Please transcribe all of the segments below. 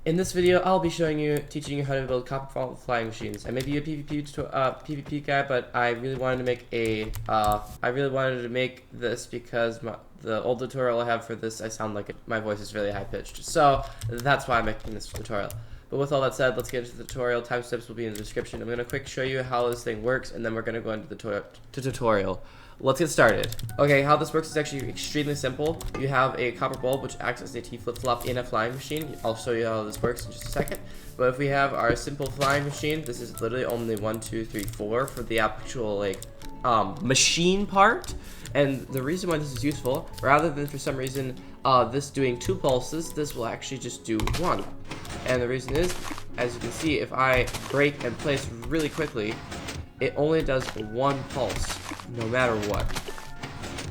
In this video, I'll be teaching you how to build copper fault flying machines. I may be a PvP guy, but I really wanted to make this because the old tutorial I have for this, I sound like my voice is really high pitched. So that's why I'm making this tutorial. But with all that said, let's get into the tutorial. Timestamps will be in the description. I'm gonna quick show you how this thing works, and then we're gonna go into the tutorial. Let's get started. Okay, how this works is actually extremely simple. You have a copper bulb which acts as a T flip-flop in a flying machine. I'll show you how this works in just a second. But if we have our simple flying machine, this is literally only 1, 2, 3, 4 for the actual machine part. And the reason why this is useful, rather than for some reason this doing 2 pulses, this will actually just do 1. And the reason is, as you can see, if I break and place really quickly, it only does 1 pulse, no matter what.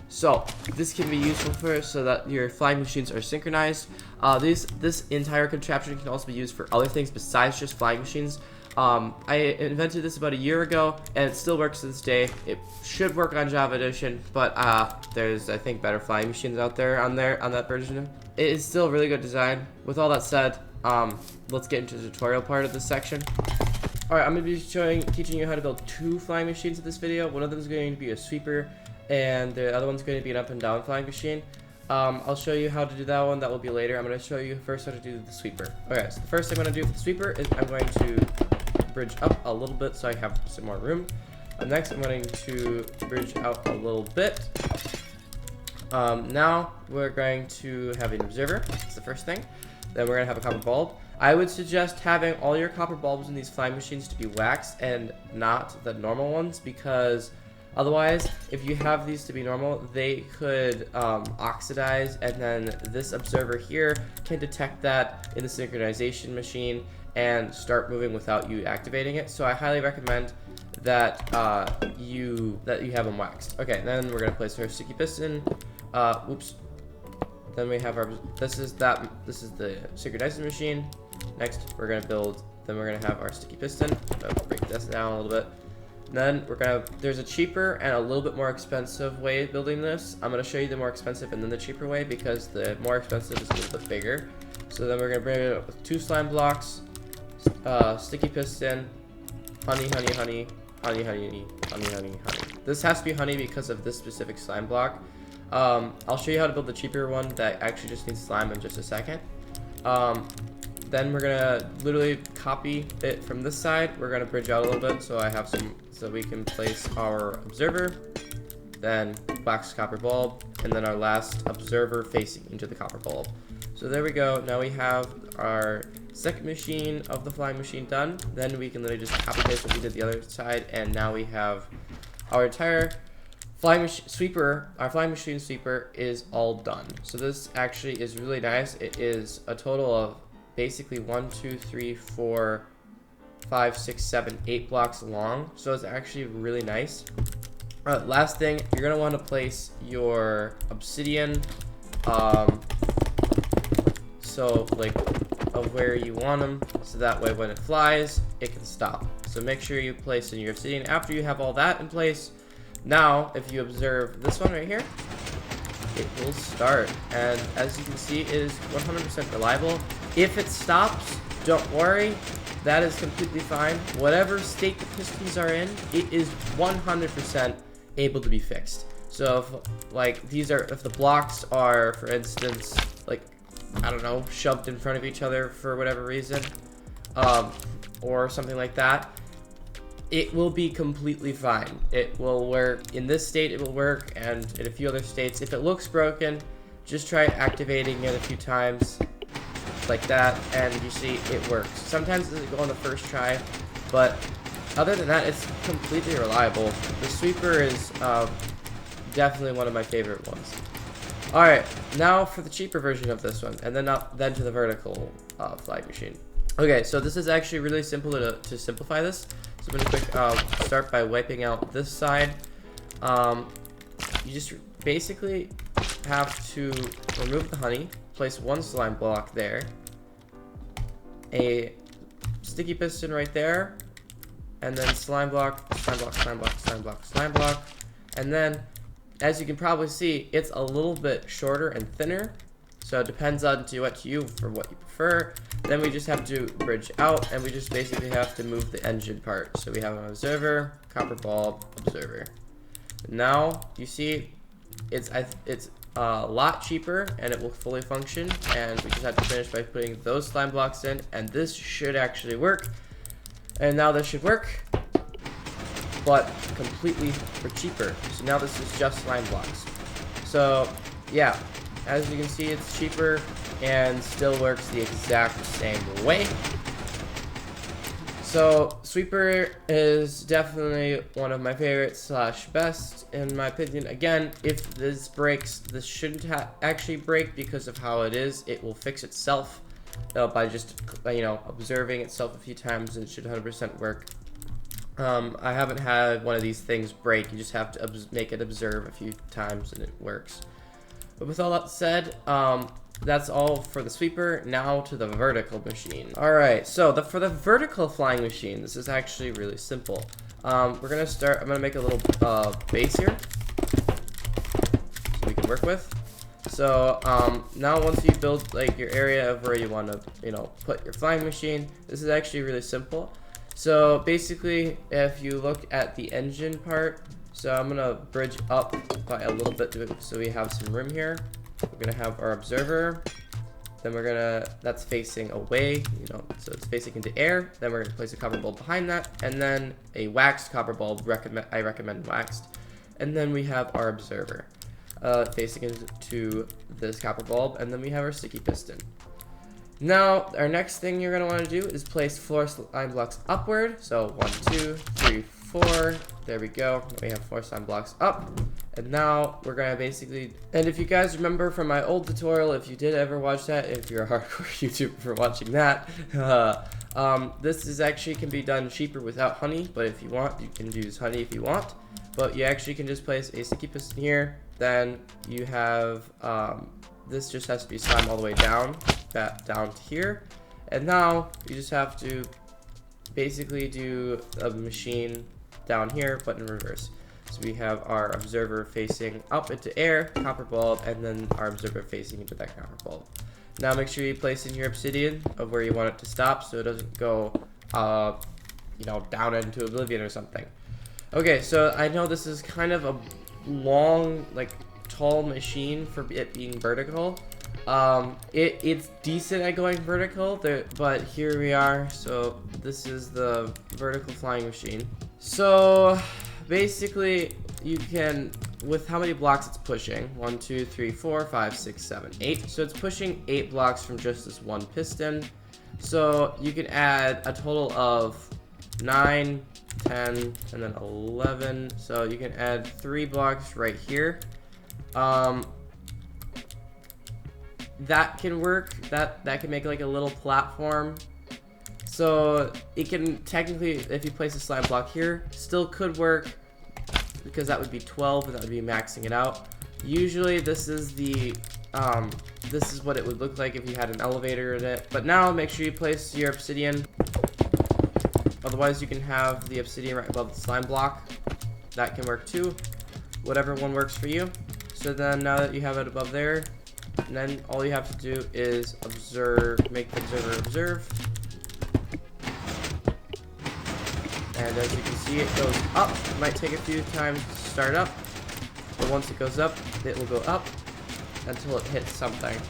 So this can be useful so that your flying machines are synchronized. This entire contraption can also be used for other things besides just flying machines. I invented this about a year ago, and it still works to this day. It should work on Java Edition, but there's, I think, better flying machines out there on that version. It is still a really good design. With all that said, let's get into the tutorial part of this section. Alright, I'm going to be teaching you how to build 2 flying machines in this video. One of them is going to be a sweeper, and the other one's going to be an up and down flying machine. I'll show you how to do that one. That will be later. I'm going to show you first how to do the sweeper. Okay, so the first thing I'm going to do for the sweeper is I'm going to bridge up a little bit so I have some more room. Next, I'm going to bridge out a little bit. Now, we're going to have an observer. That's the first thing. Then we're going to have a copper bulb. I would suggest having all your copper bulbs in these flying machines to be waxed and not the normal ones, because otherwise, if you have these to be normal, they could oxidize, and then this observer here can detect that in the synchronization machine and start moving without you activating it. So I highly recommend that you have them waxed. Okay, then we're gonna place our sticky piston. Oops. Then we have this is the synchronizing machine. Next, we're gonna have our sticky piston. I'll break this down a little bit. Then there's a cheaper and a little bit more expensive way of building this. I'm gonna show you the more expensive and then the cheaper way, because the more expensive is a little bit bigger. So then we're gonna bring it up with 2 slime blocks, sticky piston, honey, honey, honey, honey, honey, honey, honey, honey. This has to be honey because of this specific slime block. I'll show you how to build the cheaper one that actually just needs slime in just a second. Then we're gonna literally copy it from this side. We're gonna bridge out a little bit so we can place our observer, then wax copper bulb, and then our last observer facing into the copper bulb. So there we go. Now we have our second machine of the flying machine done. Then we can literally just copy paste what we did the other side, and now we have our entire flying machine sweeper. Our flying machine sweeper is all done. So this actually is really nice. It is a total of basically 1, 2, 3, 4, 5, 6, 7, 8 blocks long. So it's actually really nice. Last thing, you're gonna want to place your obsidian, so like of where you want them, so that way when it flies, it can stop. So make sure you place in your obsidian after you have all that in place. Now, if you observe this one right here, it will start, and as you can see, it is 100% reliable. If it stops, don't worry, that is completely fine. Whatever state the pistons are in, it is 100% able to be fixed. So if the blocks are, for instance, like, I don't know, shoved in front of each other for whatever reason, or something like that, it will be completely fine. It will work. In this state, it will work, and in a few other states. If it looks broken, just try activating it a few times, like that, and you see it works. Sometimes it doesn't go on the first try, but other than that, it's completely reliable. The sweeper is definitely one of my favorite ones. Alright, now for the cheaper version of this one, and then to the vertical flying machine. Okay, so this is actually really simple to simplify this. So I'm going to start by wiping out this side. You just basically have to remove the honey, place 1 slime block there, a sticky piston right there, and then slime block, slime block, slime block, slime block, slime block, and then, as you can probably see, it's a little bit shorter and thinner, so it depends on what you prefer. Then we just have to bridge out, and we just basically have to move the engine part. So we have an observer, copper bulb, observer. Now you see it's a lot cheaper, and it will fully function. And we just have to finish by putting those slime blocks in, and this should actually work. And now this should work, but completely for cheaper. So now this is just slime blocks. So yeah, as you can see, it's cheaper and still works the exact same way. So Sweeper is definitely one of my favorites / best in my opinion. Again, if this breaks, this shouldn't actually break because of how it is. It will fix itself by just observing itself a few times, and it should 100% work. I haven't had one of these things break. You just have to make it observe a few times and it works. But with all that said, that's all for the Sweeper. Now to the vertical machine. Alright, so for the vertical flying machine, this is actually really simple. I'm gonna make a little base here so we can work with. So now once you build like your area of where you want to put your flying machine, this is actually really simple. So basically, if you look at the engine part, so I'm gonna bridge up by a little bit so we have some room here. We're gonna have our observer, then that's facing away, so it's facing into air. Then we're gonna place a copper bulb behind that, and then a waxed copper bulb. I recommend waxed. And then we have our observer facing into this copper bulb, and then we have our sticky piston. Now, our next thing you're going to want to do is place floor slime blocks upward. So 1, 2, 3, 4. There we go. We have 4 slime blocks up. And now we're going to basically, and if you guys remember from my old tutorial, if you did ever watch that, if you're a hardcore YouTuber for watching that, this is actually can be done cheaper without honey, but if you want, you can use honey if you want. But you actually can just place a sticky piston here. Then you have, this just has to be slime all the way down to here. And now you just have to basically do a machine down here, but in reverse. So we have our observer facing up into air, copper bulb, and then our observer facing into that copper bulb. Now make sure you place in your obsidian of where you want it to stop so it doesn't go, down into oblivion or something. Okay, so I know this is kind of a long, tall machine for it being vertical. It's decent at going vertical, but here we are. So this is the vertical flying machine. So basically you can, with how many blocks it's pushing, 1, 2, 3, 4, 5, 6, 7, 8. So it's pushing 8 blocks from just this one piston. So you can add a total of 9, 10, and then 11. So you can add 3 blocks right here. That can work. That can make like a little platform. So it can technically, if you place a slime block here, still could work because that would be 12 and that would be maxing it out. Usually this is this is what it would look like if you had an elevator in it. But now make sure you place your obsidian. Otherwise you can have the obsidian right above the slime block. That can work too. Whatever one works for you. So then now that you have it above there, and then all you have to do is make the observer observe. And as you can see, it goes up. It might take a few times to start up, but once it goes up, it will go up until it hits something.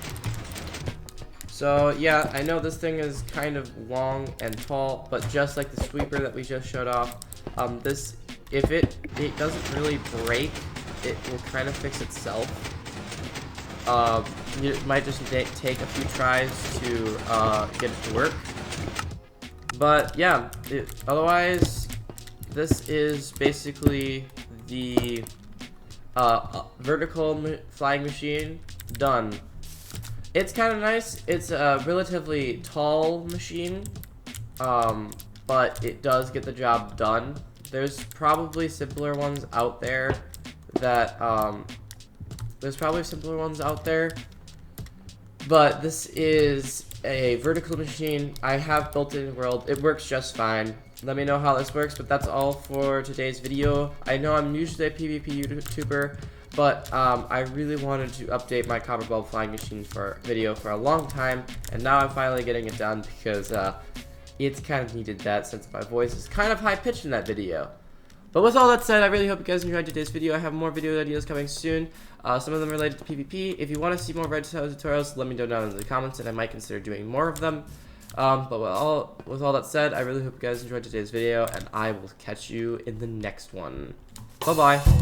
So yeah, I know this thing is kind of long and tall, but just like the Sweeper that we just showed off, if it doesn't really break, it will kind of fix itself. It might just take a few tries to get it to work. But yeah, otherwise, this is basically the vertical flying machine done. It's kind of nice. It's a relatively tall machine, but it does get the job done. There's probably simpler ones out there but this is a vertical machine. I have built it in World. It works just fine. Let me know how this works, but that's all for today's video. I know I'm usually a PvP YouTuber, But I really wanted to update my copper bulb flying machine video for a long time, and now I'm finally getting it done because it's kind of needed that since my voice is kind of high pitched in that video. But with all that said, I really hope you guys enjoyed today's video. I have more video ideas coming soon, some of them related to PvP. If you want to see more redstone tutorials, let me know down in the comments, and I might consider doing more of them. But with all that said, I really hope you guys enjoyed today's video, and I will catch you in the next one. Bye-bye.